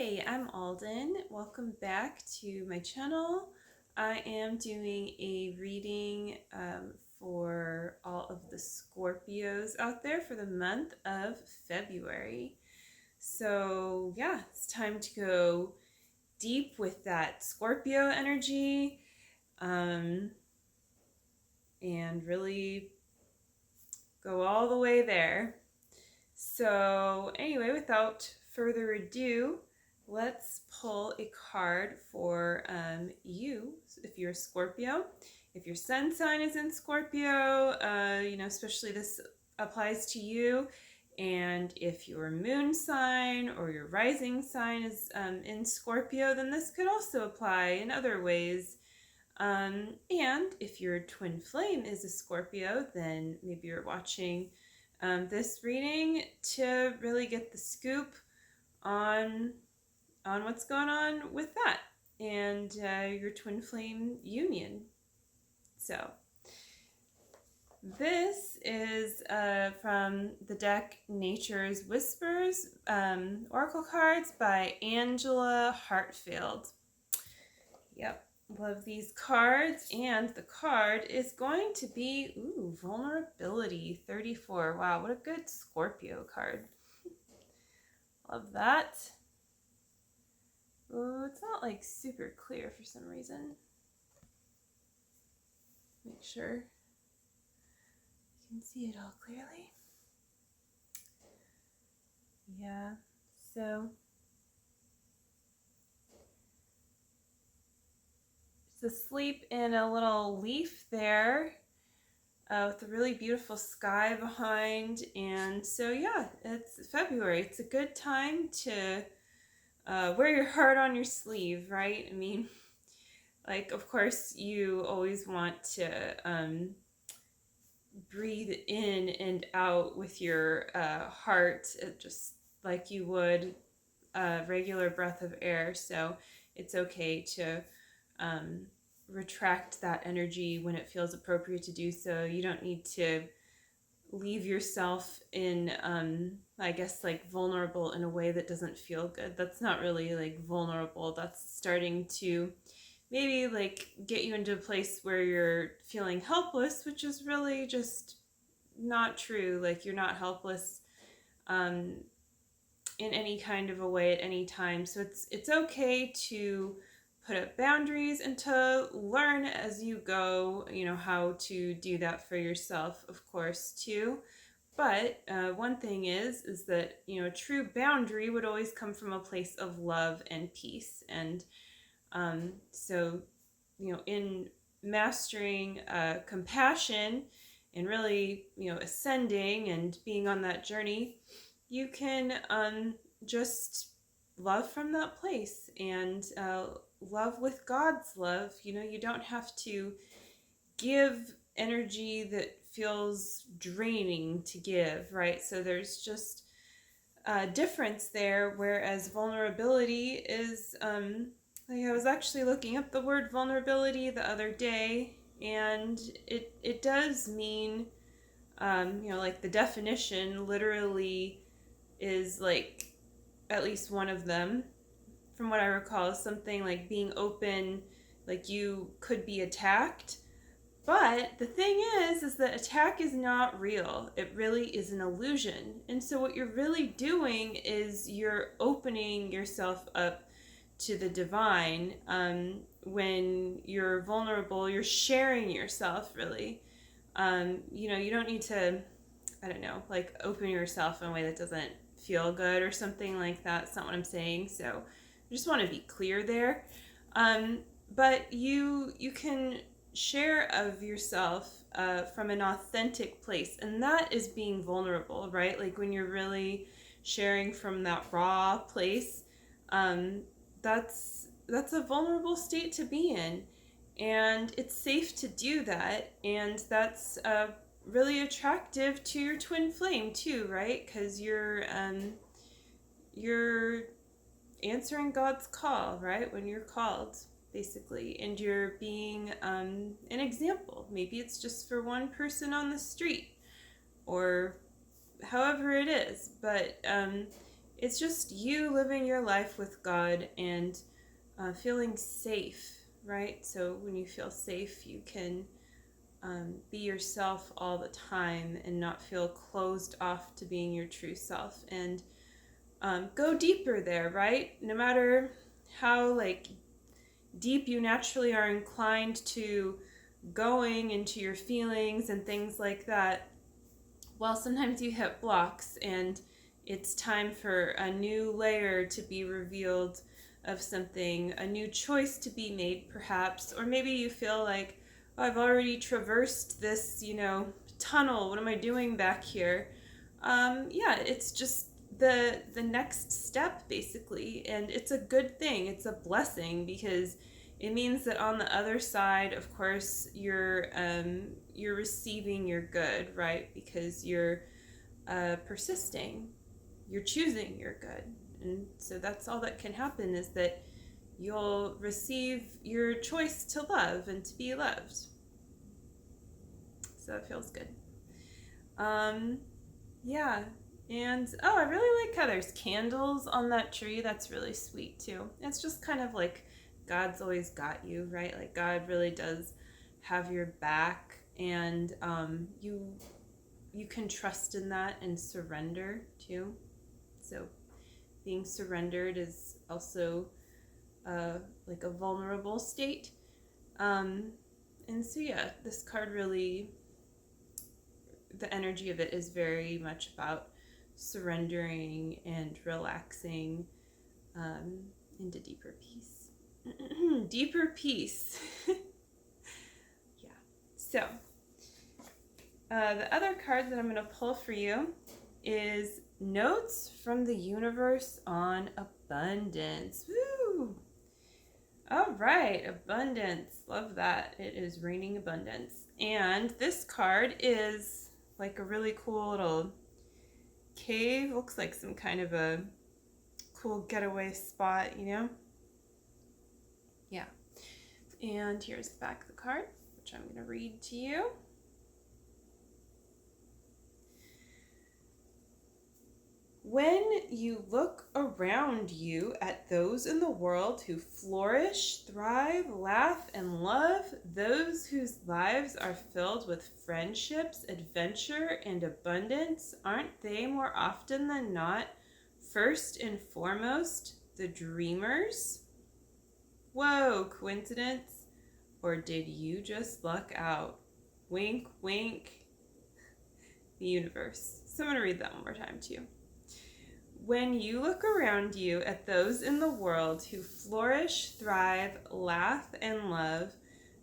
Hey, I'm Aldyn. Welcome back to my channel. I am doing a reading for all of the Scorpios out there for the month of February. So yeah, it's time to go deep with that Scorpio energy and really go all the way there. So anyway, without further ado, let's pull a card for you if you're a Scorpio. If your sun sign is in Scorpio, especially this applies to you. And if your moon sign or your rising sign is in Scorpio, then this could also apply in other ways. And if your twin flame is a Scorpio, then maybe you're watching this reading to really get the scoop on what's going on with that and your twin flame union. So this is from the deck Nature's Whispers Oracle cards by Angela Hartfield. Yep, love these cards. And the card is going to be Vulnerability 34. Wow, what a good Scorpio card. Love that. Oh, it's not like super clear for some reason. Make sure you can see it all clearly. Yeah, so it's asleep in a little leaf there with a really beautiful sky behind. And so yeah, it's February. It's a good time to wear your heart on your sleeve, right? I mean, like, of course, you always want to breathe in and out with your heart, just like you would a regular breath of air. So it's okay to retract that energy when it feels appropriate to do so. You don't need to leave yourself in, I guess, like vulnerable in a way that doesn't feel good. That's not really like vulnerable. That's starting to maybe like get you into a place where you're feeling helpless, which is really just not true. Like, you're not helpless in any kind of a way at any time. So it's okay to put up boundaries and to learn as you go, how to do that for yourself, of course, too. But one thing is that, a true boundary would always come from a place of love and peace. And so, in mastering compassion and really, ascending and being on that journey, you can just love from that place and love with God's love. You don't have to give energy that feels draining to give, right? So there's just a difference there, whereas vulnerability is, like, I was actually looking up the word vulnerability the other day, and it does mean, like the definition literally is like, at least one of them, from what I recall, is something like being open, like you could be attacked. But the thing is that attack is not real. It really is an illusion. And so what you're really doing is you're opening yourself up to the divine. When you're vulnerable, you're sharing yourself, really. You don't need to, I don't know, like open yourself in a way that doesn't feel good or something like that. That's not what I'm saying. So I just want to be clear there. But you can share of yourself from an authentic place, and that is being vulnerable, right? Like when you're really sharing from that raw place, that's a vulnerable state to be in, and it's safe to do that. And that's really attractive to your twin flame too, right? Because you're answering God's call, right? When you're called, basically, and you're being an example. Maybe it's just for one person on the street, or however it is, but it's just you living your life with God and feeling safe, right? So when you feel safe, you can be yourself all the time and not feel closed off to being your true self, and go deeper there, right? No matter how like deep you naturally are inclined to going into your feelings and things like that, well, sometimes you hit blocks and it's time for a new layer to be revealed of something, a new choice to be made perhaps, or maybe you feel like, oh, I've already traversed this, tunnel, what am I doing back here? Yeah, it's just the next step basically, and it's a good thing, it's a blessing, because it means that on the other side, of course, you're receiving your good, right? Because you're persisting, you're choosing your good, and so that's all that can happen, is that you'll receive your choice to love and to be loved. So it feels good. Yeah. And I really like how there's candles on that tree. That's really sweet too. It's just kind of like God's always got you, right? Like God really does have your back, and you can trust in that and surrender too. So being surrendered is also like a vulnerable state. And so yeah, this card really, the energy of it is very much about surrendering and relaxing into deeper peace. Deeper peace. Yeah. So the other card that I'm going to pull for you is Notes from the Universe on Abundance. Woo! All right, abundance. Love that. It is raining abundance. And this card is like a really cool little cave. Looks like some kind of a cool getaway spot, Yeah. And here's the back of the card, which I'm going to read to you. When you look around you at those in the world who flourish, thrive, laugh, and love, those whose lives are filled with friendships, adventure, and abundance, aren't they more often than not, first and foremost, the dreamers? Whoa, coincidence? Or did you just luck out? Wink, wink. The universe. So I'm going to read that one more time too. When you look around you at those in the world who flourish, thrive, laugh, and love,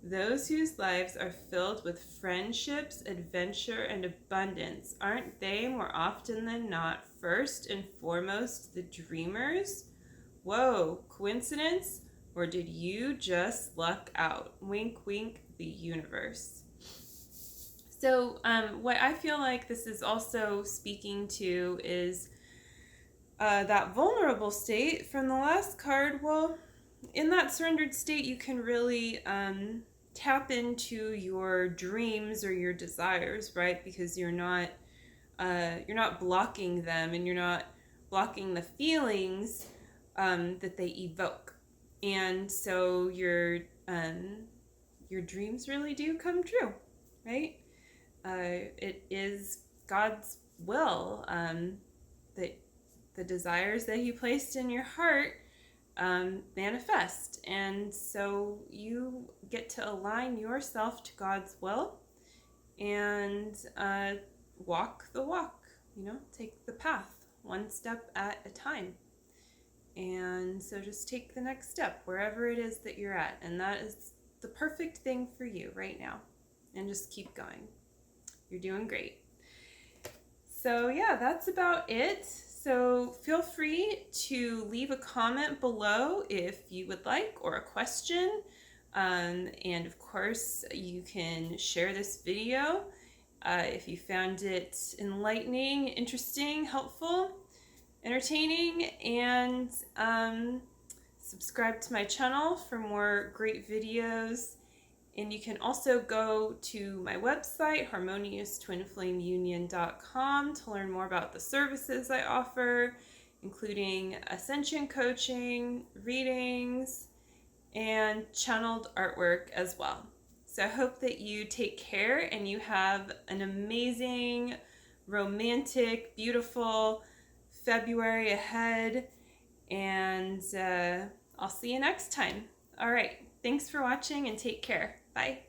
those whose lives are filled with friendships, adventure, and abundance, aren't they more often than not first and foremost the dreamers? Whoa, coincidence? Or did you just luck out? Wink, wink, the universe. So what I feel like this is also speaking to is that vulnerable state from the last card. Well, in that surrendered state, you can really tap into your dreams or your desires, right? Because you're not blocking them, and you're not blocking the feelings that they evoke, and so your dreams really do come true, right? It is God's will that the desires that he placed in your heart manifest. And so you get to align yourself to God's will and walk the walk, take the path one step at a time. And so just take the next step wherever it is that you're at. And that is the perfect thing for you right now. And just keep going. You're doing great. So yeah, that's about it. So feel free to leave a comment below if you would like, or a question. And of course, you can share this video if you found it enlightening, interesting, helpful, entertaining, and subscribe to my channel for more great videos. And you can also go to my website, HarmoniousTwinFlameUnion.com, to learn more about the services I offer including Ascension Coaching, readings, and channeled artwork as well. So I hope that you take care and you have an amazing, romantic, beautiful February ahead. And I'll see you next time. All right. Thanks for watching and take care. Bye.